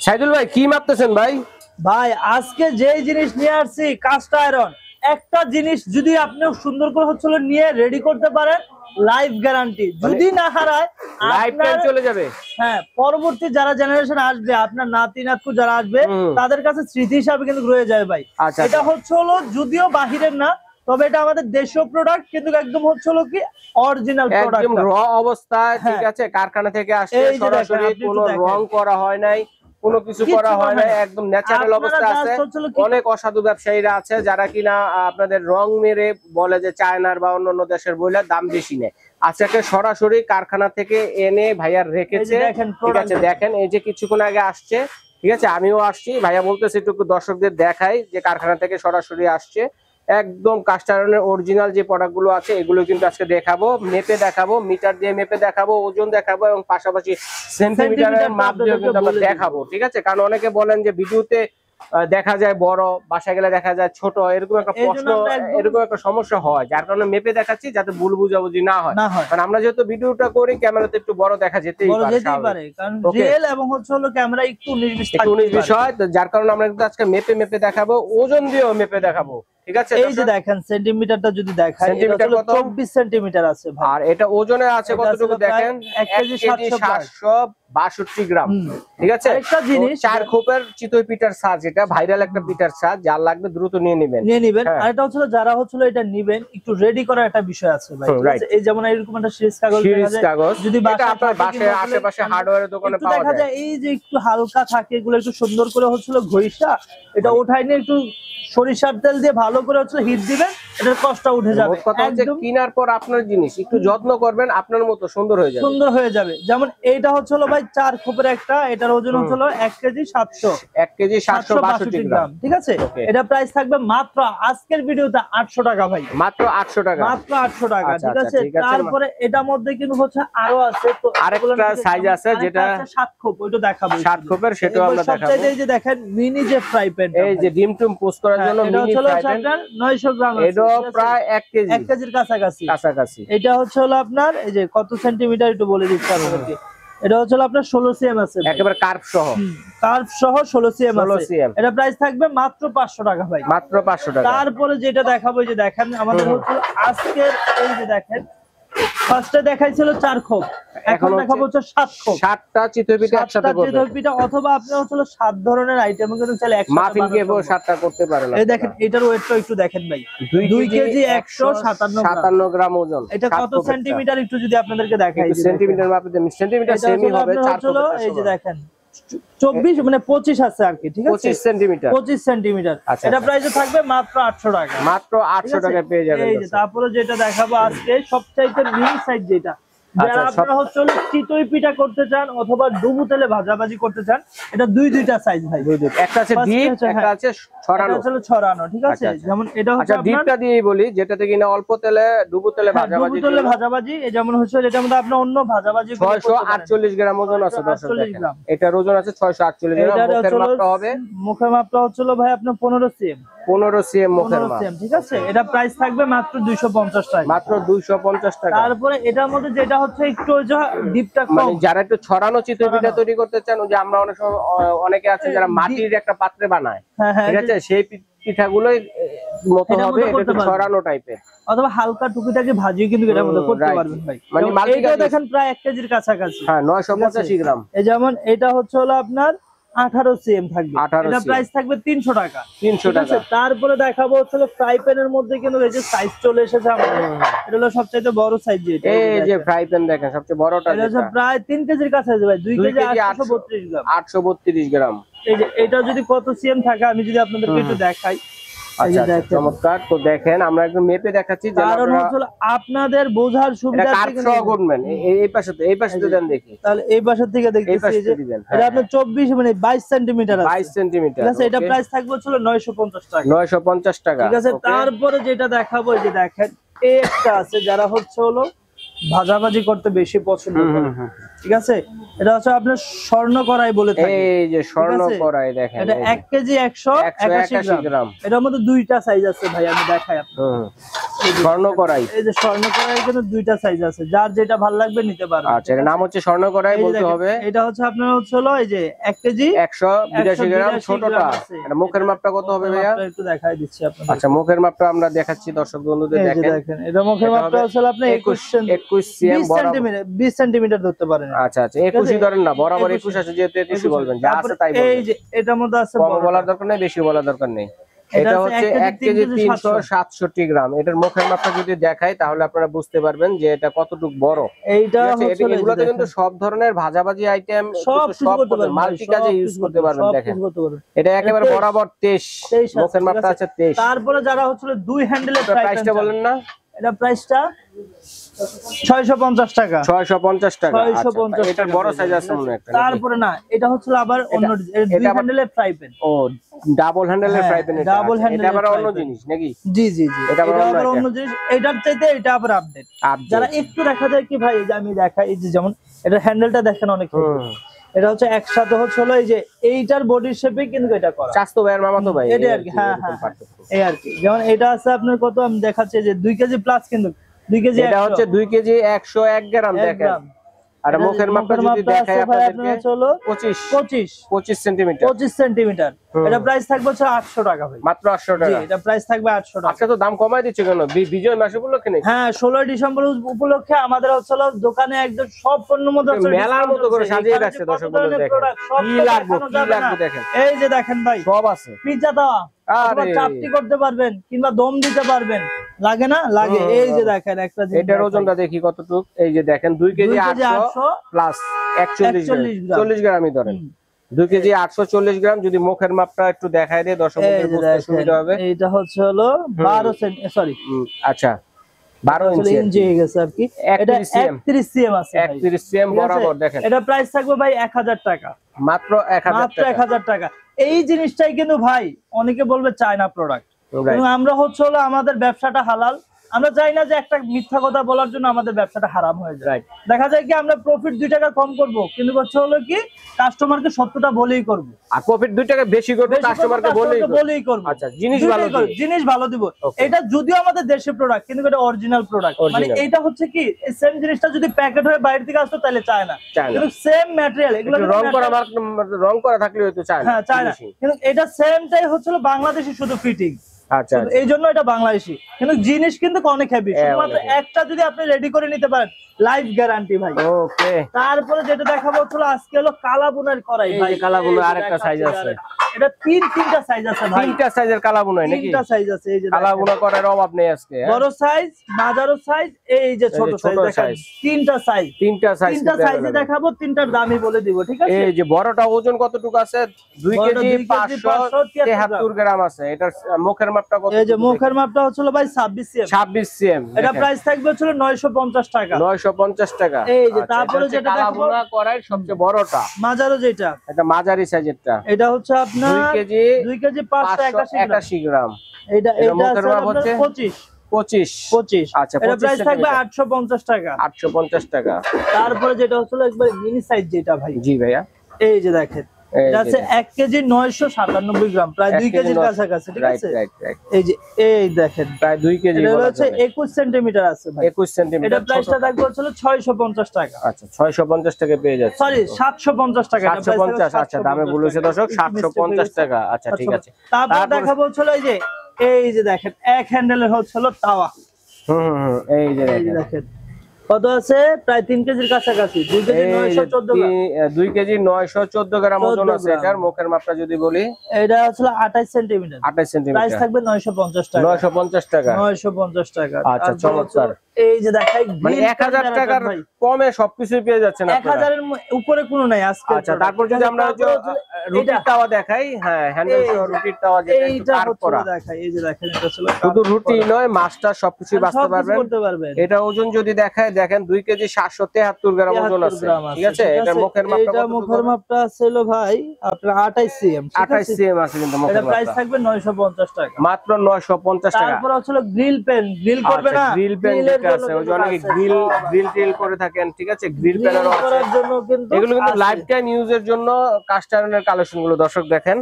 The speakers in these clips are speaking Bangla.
সাইদুল ভাই কি মাপতেছেন ভাই? ভাই আজকে যেই জিনিস নিয়ে আসছি কাস্ট আয়রন, একটা জিনিস যদি আপনি সুন্দর করে হচ্ছিল নিয়ে রেডি করতে পারেন, লাইফ গ্যারান্টি। যদি না হারায় লাইফ টাইম চলে যাবে। হ্যাঁ, পরবর্তী যারা জেনারেশন আসবে, আপনার নাতি নাতকু যারা আসবে তাদের কাছে স্মৃতি হিসাবে কিন্তু রয়ে যায় ভাই। এটা হচ্ছে হলো যদিও বাহিরের না, তবে এটা আমাদের দেশীয় প্রোডাক্ট, কিন্তু একদম হচ্ছে হলো কি অরিজিনাল প্রোডাক্ট, একদম র অবস্থায়। ঠিক আছে, কারখানা থেকে আসছে, সরাসরি কোনো রং করা হয় নাই, কোনো কিছু করা হয় না, একদম ন্যাচারাল অবস্থায় আছে। অনেক অসাধু ব্যবসায়ীরা আছে যারা কিনা আপনাদের রং মেরে বলে যে চায়নার বা অন্যান্য দেশের বইলে দাম বেশি নেয়। আজকে সরাসরি কারখানা থেকে এনে ভাইয়ার রেখেছে। ঠিক আছে, দেখেন এই যে কিছুক্ষণ আগে আসছে। ঠিক আছে, আমিও আসছি, ভাইয়া বলতেছে একটু দর্শকদের দেখাই যে কারখানা থেকে সরাসরি আসছে। একদম কাস্ট আয়রনের অরিজিনাল যে প্রোডাক্ট গুলো আছে এগুলো কিন্তু আজকে দেখাবো, মেপে দেখাবো, মিটার দিয়ে মেপে দেখাবো, ওজন দেখাবো এবং পাশাপাশি সেন্টিমিটারের মাপ দিয়ে কিন্তু আমরা দেখাবো। ঠিক আছে, কারণ অনেকে বলেন যে ভিডিওতে দেখা যায় বড়, বাসায় গেলে দেখা যায় ছোট, এরকম একটা প্রশ্ন, এরকম একটা সমস্যা হয়, যার কারণে মেপে দেখাচ্ছি যাতে ভুল বুঝাবুঝি না হয়। কারণ আমরা যেহেতু ভিডিওটা করি ক্যামেরাতে একটু বড় দেখা যেতেই পারে, কারণ রিয়েল এবং হচ্ছে হলো ক্যামেরা একটু 19 বিষয়, যার কারণে আমরা কিন্তু আজকে মেপে দেখাবো, ওজন দিয়েও মেপে দেখাবো। ঠিক আছে, এই যে দেখেন সেন্টিমিটারটা যদি দেখাই, এটা হলো 24 সেন্টিমিটার আছে ভাই। আর এটা ওজনে আছে কতটুকু দেখেন, 1 কেজি 762 গ্রাম। ঠিক আছে, একটা জিনিস 4 খোপের চিতই পিঠার সাজ, এটা ভাইরাল একটা পিঠার সাজ, যার লাগবে দ্রুত নিয়ে নেবেন। আর এটা হচ্ছে যারা হচ্ছে এটা নেবেন একটু রেডি করার একটা বিষয় আছে ভাই। ঠিক আছে, এই যেমন এরকম একটা সিরিজ কাগজ দেখা যায়, যদি আপনার বাসায় আশেপাশে হার্ডওয়্যারের দোকানে পাওয়া যায়, এই যে একটু হালকা থাকে, এগুলো একটু সুন্দর করে হচ্ছিল ঘষা এটা ওঠাই নিয়ে একটু সরিষার তেল দিয়ে ভালো করে হচ্ছে হিট দিবেন, এটার কষ্টটা উঠে যাবে। একদম কেনার পর আপনার জিনিস একটু যত্ন করবেন, আপনার মতো সুন্দর হয়ে যাবে। যেমন এইটা হচ্ছে হলো ভাই 4 খোপের একটা, এটার ওজন হচ্ছে হলো 1 কেজি 762 গ্রাম। ঠিক আছে, এটা প্রাইস থাকবে মাত্র আজকের ভিডিওতে 800 টাকা ভাই, মাত্র 800 টাকা, মাত্র 800 টাকা। ঠিক আছে, তারপরে এটার মধ্যে কিন্তু হচ্ছে আরো আছে, তো আরেকটা সাইজ আছে যেটা 7 খোপ, ওইটা দেখাবো 7 খোপের, সেটাও আমরা দেখাবো। এই যে দেখেন মিনি যে ফ্রাই প্যান, এই যে ডিম টুম পোস্ট করার জন্য মিনি ফ্রাই প্যান, 900 গ্রাম, এটা প্রায় 1 কেজির কাছাকাছি। এটা হচ্ছে হলো আপনার এই যে কত সেন্টিমিটার একটু বলে দিচ্ছি আপনাদেরকে। এটা হচ্ছে আপনার 16 সিএম আছে, একেবারে কার্ভ সহ 16 সিএম আছে। এটা প্রাইস থাকবে মাত্র 500 টাকা ভাই, মাত্র 500 টাকা। তারপরে যেটা দেখাবো, যে দেখেন আমাদের হচ্ছে আজকের এই যে দেখেন ফার্স্টে দেখাইছিল 4 খোপ, এখন দেখাবো হচ্ছে 7 খোপ, 7টা চিতই পিঠা একসাথে করবেন। চিতই পিঠা অথবা আপনি হচ্ছে 7 ধরনের আইটেম কিন্তু চাইলে একসাথে মাফিন কেবো 7টা করতে পারেন। এই দেখেন এটার ওয়েটটা একটু দেখেন ভাই, 2 কেজি 157 গ্রাম ওজন। এটা কত সেন্টিমিটার একটু যদি আপনাদেরকে দেখাই, সেন্টিমিটার মাপে দেন, সেন্টিমিটার সেমই হবে 4 হলো। এই যে দেখেন 24 মানে 25 আছে আর কি। ঠিক আছে, 25 সেন্টিমিটার। এটা প্রাইসে থাকবে মাত্র 800 টাকা, মাত্র 800 টাকা পেয়ে যাবেন। এই যে তারপরে যেটা দেখাবো আজকে সবচাইতে মিনি সাইজ, যেটা যারা আপনারা হচ্ছে চিতই পিঠা করতে চান অথবা ডুবু তেলে ভাজাভাজি করতে চান, এটা দুইটা সাইজ ভাই, একটা আছে ডিপ, একটা আছে ছড়ানো। ঠিক আছে, যেমন এটা হচ্ছে ডিপটা দিয়েই বলি, যেটাতে কিনা অল্প তেলে ডুবু তেলে ভাজাভাজি, যেমন হচ্ছে এটার মধ্যে আপনি অন্য ভাজাভাজি 648 গ্রাম ওজন আছে, 648 গ্রাম। এটার ওজন আছে 648 গ্রাম। মুখের মাপটা হবে, মুখের মাপটা হচ্ছে ভাই আপনার 15 সিএম, 15 সিএম মুখের মাপ। ঠিক আছে, এটা প্রাইস থাকবে মাত্র 250 টাকা, মাত্র 250 টাকা। তারপরে এটার মধ্যে যেটা হচ্ছে একটু ডিপটা কম, মানে যারা একটু ছড়ানো চিতই পিঠা তৈরি করতে চান, ওই যে আমরা অনেকে আছে যারা মাটির একটা পাত্রে বানায়, ঠিক আছে, সেই পিঠাগুলোই মতো হবে, এটা ছড়ানো টাইপের, অথবা হালকা টুকিটাকি ভাজিও কিন্তু এটার মধ্যে করতে পারবেন ভাই। মানে এটা দেখেন প্রায় 1 কেজির কাছাকাছি, হ্যাঁ 985 গ্রাম। এই যেমন এটা হচ্ছে হলো আপনার 18 সিএম থাকবে, এটা প্রাইস থাকবে 300 টাকা, 300 টাকা। তারপরে দেখাবো হচ্ছে ফ্রাই প্যানের মধ্যে কিন্তু এই যে সাইজ চলে এসেছে আমাদের, এটা হলো সবচেয়ে বড় সাইজ, যেটা এই যে ফ্রাই প্যান দেখেন সবচেয়ে বড়টা, এটা হচ্ছে প্রায় 3 কেজির কাছে আছে ভাই, 2 কেজি 832 গ্রাম, 832 গ্রাম। এই যে এটা যদি কত সিএম থাকে আমি যদি আপনাদেরকে একটু দেখাই, চমৎকার। তো দেখেন আমরা একদম মেপে দেখাচ্ছি, কারণ হচ্ছে আপনাদের বোঝার সুবিধার্থে করবেন। এই পাশে দেন দেখি, তাহলে এই পাশ থেকে দেখতেছি এটা আপনার 24 মানে 22 সেন্টিমিটার আছে, 22 সেন্টিমিটার। ঠিক আছে, এটা প্রাইস থাকবে হচ্ছে 950 টাকা, 950 টাকা। ঠিক আছে, তারপরে যেটা দেখাবো, এই যে দেখেন এই একটা আছে যারা হচ্ছে হলো ভাজাভাজি করতে বেশি পছন্দ করে, ঠিক আছে। এটা হচ্ছে আপনার স্বর্ণ কড়াই বলে থাকি। এই যে স্বর্ণ কড়াই দেখেন, এটা 1 কেজি 181 গ্রাম। এটার মধ্যে দুইটা সাইজ আছে ভাই, আমি দেখাই আপনাদের। স্বর্ণ কড়াই, এই যে স্বর্ণ কড়াই কিন্তু দুইটা সাইজ আছে, যার যেটা ভালো লাগবে নিতে পারবেন। আচ্ছা, এর নাম হচ্ছে স্বর্ণ কড়াই বলতে হবে। এটা হচ্ছে আপনার হলো এই যে 1 কেজি 182 গ্রাম ছোটটা। এটা মুখের মাপটা কত হবে ভাইয়া? একটু দেখাই দিচ্ছি আপনাদের। আচ্ছা, মুখের মাপটা আমরা দেখাচ্ছি দর্শক বন্ধুদের, দেখেন। এটা মুখের মাপটা হচ্ছে আপনার 21 সিএম 20 সেন্টিমিটার ধরতে পারেন। আচ্ছা আচ্ছা, 21ই ধরেন না, বরাবর 21 আছে, যেহেতু 21ই বলবেন, যা আছে তাই বলবেন। এই যে এটার মধ্যে আছে, কম বলার দরকার নেই, বেশি বলার দরকার নেই। এটা হচ্ছে 1 কেজি 367 গ্রাম। এটার মুখের মাপটা যদি দেখাই তাহলে আপনারা বুঝতে পারবেন যে এটা কতটুকু বড়। এইটা হচ্ছে এগুলোতে কিন্তু সব ধরনের ভাজাভাজি আইটেম, সব মাল্টি কাজে ইউজ করতে পারবেন। দেখেন, এটা একেবারে বরাবর 23, মুখের মাপটা আছে 23। তারপরে যারা হচ্ছে দুই হ্যান্ডেলের প্রাইসটা বলেন না। এটা প্রাইসটা 650 টাকা। 650 টাকা। 650 এটার বড় সাইজ আছে মনে একটা। তারপরে না, এটা হচ্ছে আবার অন্য দুই হ্যান্ডেলের ফ্রাই প্যান। ও, ডাবল হ্যান্ডেলের ফ্রাই প্যান। এটা ডাবল হ্যান্ডেল, এটা আবার অন্য জিনিস নাকি? জি জি জি, এটা আবার অন্য জিনিস। এটার চাইতে এটা আবার আপডেট। যারা একটু দেখা যায় কি ভাই, যে আমি দেখাই, এই যে যেমন এটা হ্যান্ডেলটা দেখেন অনেক সুন্দর। এটা হচ্ছে একসাথে হলো এই যে এইটার বডির শেপে কিন্তু এটা করা। চাস্তো ভাই আর মামাতো ভাই, এটা আর কি। হ্যাঁ হ্যাঁ, এই আর কি। যেমন এটা আছে আপনার কত, আমি দেখাচ্ছি যে 2 কেজি প্লাস, কিন্তু 2 কেজি, এটা হচ্ছে 2 কেজি 101 গ্রাম। দেখেন, আর মুখের মাপটা যদি দেখাই আপনাদেরকে, 25 সেন্টিমিটার। 25 সেন্টিমিটার। এটা প্রাইস থাকবে হচ্ছে 800 টাকা ভাই, মাত্র 800 টাকা। জি, এটা প্রাইস থাকবে 800 টাকা। আচ্ছা, তো দাম কমাই দিচ্ছে কেন? বিজয় মাস উপলক্ষে নাকি? হ্যাঁ, 16 ডিসেম্বর উপলক্ষে আমাদের হচ্ছে দোকানে একদম সব পণ্যের মধ্যে মেলার মতো করে সাজিয়ে রাখছে। দর্শক বন্ধু দেখেন, কি লাগবে দেখেন। এই যে দেখেন ভাই, সব আছে। পিজ্জা দেওয়া, অথবা চাপটি করতে পারবেন, কিংবা দম দিতে পারবেন। লাগে না? লাগে। এই যে দেখেন একটা জিনিস, এটার ওজনটা দেখি কতটুকু। এই যে দেখেন, 2 কেজি 800 প্লাস 41 গ্রাম, 40 গ্রামই ধরেন। 2 কেজি 840 গ্রাম। যদি মুখের মাপটা একটু দেখাই দেয় দর্শক বন্ধুদের বুঝতে সুবিধা হবে। এইটা হচ্ছে 12 সেন্টি, সরি, আচ্ছা 12 ইঞ্চি হয়ে গেছে আর কি। এটা 31 সিএম আছে, 31 সিএম বরাবর। দেখেন, এটা প্রাইস থাকবে ভাই 1000 টাকা, মাত্র 1000 টাকা। এই জিনিসটাই কিন্তু ভাই অনেকে বলবে চায়না প্রোডাক্ট, কিন্তু আমরা হচ্ছে আমাদের ব্যবসাটা হালাল। আমরা চাই না যে একটা মিথ্যা কথা বলার জন্য আমাদের ব্যবসাটা হারাম হয়ে যায়। দেখা যায় কি আমরা প্রফিট 2 টাকা কম করব, কিন্তু হলো কি কাস্টমারকে সত্যটা বলেই করব, আর প্রফিট 2 টাকা বেশি করব, কাস্টমারকে বলেই করব। আচ্ছা, জিনিস ভালো দিব। এটা যদিও আমাদের দেশি প্রোডাক্ট, কিন্তু এটা অরিজিনাল প্রোডাক্ট। মানে এটা হচ্ছে কি, এই সেম জিনিসটা যদি প্যাকেট হয়ে বাইরে থেকে আসতো তাহলে চায় না, কিন্তু সেম ম্যাটেরিয়াল, এগুলো রং করা থাকলে হয়তো চায় না। হ্যাঁ, চায় না, কিন্তু এটা সেমটাই হচ্ছে বাংলাদেশি শুধু ফিটিং। আচ্ছা, এই জন্য এটা বাংলাদেশি, কিন্তু জিনিস কিন্তু অনেক হেভি। শুধুমাত্র একটা যদি আপনি রেডি করে নিতে পারেন, লাইফ গ্যারান্টি ভাই। ওকে। তারপরে যেটা দেখাবো হলো আজকে কালাবুনার কড়াই ভাই। কালাবুনা আরেকটা সাইজ আছে। এটা তিনটা সাইজ আছে ভাই, 3টা সাইজের কালাবুনা নাকি? 3টা সাইজ আছে। এই যে কালাবুনা করার অভাব নেই আজকে। বড় সাইজ, মাঝারো সাইজ, এই যে ছোট সাইজ। দেখেন, 3টা সাইজে দেখাবো, 3টার দামই বলে দিব, ঠিক আছে? এই যে বড়টা ওজন কতটুকু আছে? 2 কেজি 573 গ্রাম আছে। এটার মুখের মাপটা কত? এই যে মুখের মাপটা হচ্ছে ভাই 26 সিএম। এটা প্রাইস থাকবে হচ্ছে 950 টাকা। 950 টাকা। এই যে তারপরে যেটা দেখাবো, কালাবুনা করার সবচেয়ে বড়টা, মাঝারো যেটা, এটা মাঝারি সাইজেরটা। এটা হচ্ছে আপনার 2 কেজি 581 গ্রাম। এটা মুখের মাপ হচ্ছে 25। আচ্ছা, এটা প্রাইস থাকবে 850 টাকা। 850 টাকা। তারপরে যেটা হচ্ছে একবার মিনি সাইজ যেটা ভাই। জি ভাইয়া, এই যে দেখেন, এটা আছে 1 কেজি 997 গ্রাম, প্রায় 2 কেজির কাছাকাছি, ঠিক আছে? এই যে এই দেখেন, প্রায় 2 কেজি। এটা হচ্ছে 21 সেন্টিমিটার আছে ভাই। 21 সেন্টিমিটার। এটা প্রাইসটা থাকবে হচ্ছে 650 টাকা। আচ্ছা, 650 টাকা পেয়ে যাচ্ছে। সরি, 750 টাকা। 750। আচ্ছা, দামে ভুল হয়েছে দর্শক, 750 টাকা। আচ্ছা, ঠিক আছে। তারপর দেখাবো হচ্ছে এই যে দেখেন, এক হ্যান্ডেলের হচ্ছে তাওয়া। এই যে দেখেন কত আছে, প্রায় 3 কেজির কাছাকাছি। 2 কেজি 914 গ্রাম। 2 কেজি 914 গ্রাম ওজন আছে এটার। মুখের মাপটা যদি বলি, এটা হচ্ছে 28 সেন্টিমিটার। 28 সেন্টিমিটার। প্রাইস থাকবে 950 টাকা। 950 টাকা। 950 টাকা। আচ্ছা, চমৎকার। এই যে দেখাই, মানে 1000 টাকার কমে সবকিছুই পেয়ে যাচ্ছেন আপনারা। 1000 এর উপরে কোনো নাই আজকে। আচ্ছা, তারপর যদি আমরা রুটির তাওয়া দেখাই, হ্যাঁ, হ্যান্ডেল সহ রুটির তাওয়া, যেটা একটু কাট করা। দেখাই, এই যে দেখেন, এটা ছিল শুধু রুটি নয়, মাছটা সবকিছু বাছতে পারবেন। এটা ওজন যদি দেখায়, দেখেন 2 কেজি 773 গ্রাম ওজন আছে, ঠিক আছে? এটা মুখের মাপটা, এটা মুখের মাপটা ছিল ভাই আপনার 28 সিএম। 28 সিএম আছে কিন্তু মুখের মাপটা। এটা প্রাইস থাকবে 950 টাকা, মাত্র 950 টাকা। তারপর হচ্ছে গ্রিল পেন, গ্রিল করবে না, গ্রিল পেন একটা আছে, ওই যে অনেকে গ্রিল টিল করে থাকেন, ঠিক আছে, গ্রিল প্যানেলও আছে, এগুলো কিন্তু লাইফ টাইম ইউজের জন্য কাস্ট আয়রনের কালেকশন গুলো দর্শক দেখেন।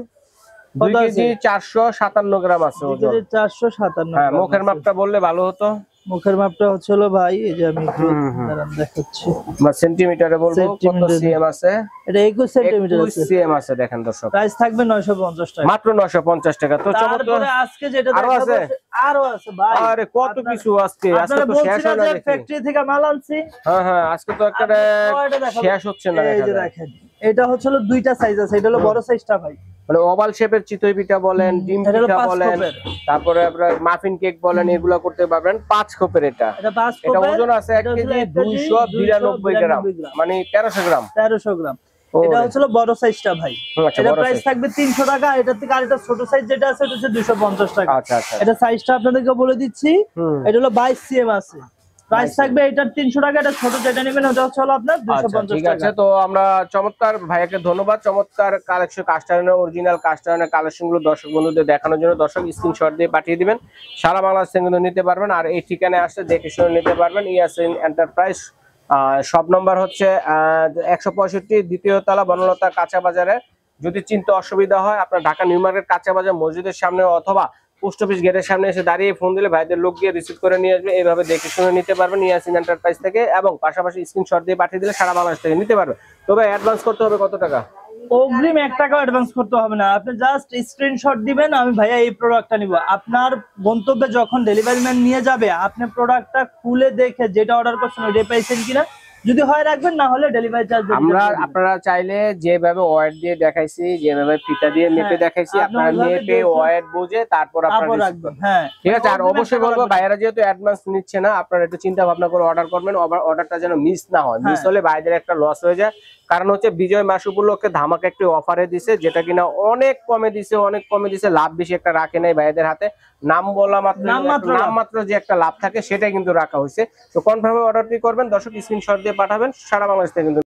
2 কেজি 457 গ্রাম আছে ওজন। 457। হ্যাঁ, মুখের মাপটা বললে ভালো হতো। মুখের মাপটা হচ্ছে হলো ভাই, এই যে আমি একটু দাঁড়ান দেখাচ্ছি, বা সেন্টিমিটারে বলবো কত সিএম আছে। এটা 21 সেন্টিমিটার আছে, 21 সিএম আছে দেখেন দর্শক। প্রাইস থাকবে 950 টাকা, মাত্র 950 টাকা। তো চমৎকার, আজকে যেটা আরো আছে ভাই, আরে কত কিছু আজকে তো শেষ হয় না দেখি। ফ্যাক্টরি থেকে মাল আনছি। হ্যাঁ, আজকে তো একটা শেষ হচ্ছে না। এই যে দেখেন, এটা হচ্ছে হলো দুইটা সাইজ আছে, এটা হলো বড় সাইজটা ভাই, মানে ওভাল শেপের চিতই পিঠা বলেন, ডিম পিঠা বলেন, তারপরে আপনারা মাফিন কেক বলেন, এগুলা করতে পারবেন। 5 খোপের এটা ওজন আছে 1 কেজি 292 গ্রাম, মানে 1300 গ্রাম। এটা হচ্ছে বড় সাইজটা ভাই, এটা প্রাইস থাকবে 300 টাকা। এটা থেকে আরেকটা ছোট সাইজ যেটা আছে এটা হচ্ছে 250 টাকা। আচ্ছা। এটা সাইজটা আপনাদেরকে বলে দিচ্ছি, এটা হলো 22 সিএম আছে, প্রাইস থাকবে এটার 300 টাকা। এটা ছোট যেটা নেবেন ওটা হচ্ছে হলো আপনার 250 ঠিক টাকা। আছে, তো আমরা চমৎকার ভাইয়াকে ধন্যবাদ, চমৎকার কালেকশন, কাস্ট আয়রনের অরিজিনাল কাস্ট আয়রনের কালেকশন গুলো দর্শক বন্ধুদের দেখানোর জন্য। দর্শক স্ক্রিনশট দিয়ে পাঠিয়ে দিবেন, সারা বাংলাদেশ থেকে কিন্তু নিতে পারবেন। আর এই ঠিকানায় আসলে দেখে শুনে নিতে পারবেন। ইয়াসিন এন্টারপ্রাইজ, শপ নম্বর হচ্ছে 165, দ্বিতীয় তলা, বনলতা কাঁচা বাজারে। যদি চিনতে অসুবিধা হয়, আপনার ঢাকা নিউ মার্কেট কাঁচা বাজার মসজিদের সামনে অথবা পোস্ট অফিস গেটের সামনে এসে দাঁড়িয়ে ফোন দিলে ভাইদের লোক গিয়ে রিসিভ করে নিয়ে আসবে। এইভাবে দেখে শুনে নিতে পারবেন ইয়াসিন এন্টারপ্রাইজ থেকে, এবং পাশাপাশি স্ক্রিনশট দিয়ে পাঠিয়ে দিলে সারা বাংলাদেশ থেকে নিতে পারবে। তবে অ্যাডভান্স করতে হবে কত টাকা? অগ্রিম 1 টাকা অ্যাডভান্স করতে হবে না, আপনি জাস্ট স্ক্রিনশট দিবেন, আমি ভাইয়া এই প্রোডাক্টটা নিব। আপনার গন্তব্যে যখন ডেলিভারি ম্যান নিয়ে যাবে, আপনি প্রোডাক্টটা খুলে দেখে যেটা অর্ডার করছেন ওইটাই পাইছেন কিনা, যদি হয় রাখবেন, না হলে ডেলিভারি চার্জ। আপনারা চাইলে যেভাবে ওয়েট দিয়ে দেখাইছি, যেভাবে ফিতা দিয়ে মেপে দেখাইছি, আপনারা মেপে ওয়েট বুঝে তারপর আপনারা রাখবেন। হ্যাঁ, ঠিক আছে। আর অবশ্যই বলবো ভাইয়েরা যেহেতু অ্যাডভান্স নিচ্ছে না, আপনারা একটু চিন্তা ভাবনা করে অর্ডার করবেন। অর্ডারটা যেন মিস না হয়, মিস হলে ভাইদের একটা লস হয়ে যায়। কারণ হচ্ছে বিজয় মাস উপলক্ষে ধামাকা একটি অফারে দিছে, যেটা কিনা অনেক কমে দিছে, লাভ বেশি একটা রাখে নাই ভাইদের হাতে। নাম বলা মাত্র যে একটা লাভ থাকে সেটাই কিন্তু রাখা হয়েছে। তো কনফার্ম অর্ডারটি করবেন দর্শক, স্ক্রিনশট দিয়ে পাঠাবেন, সারা বাংলাদেশ থেকে কিন্তু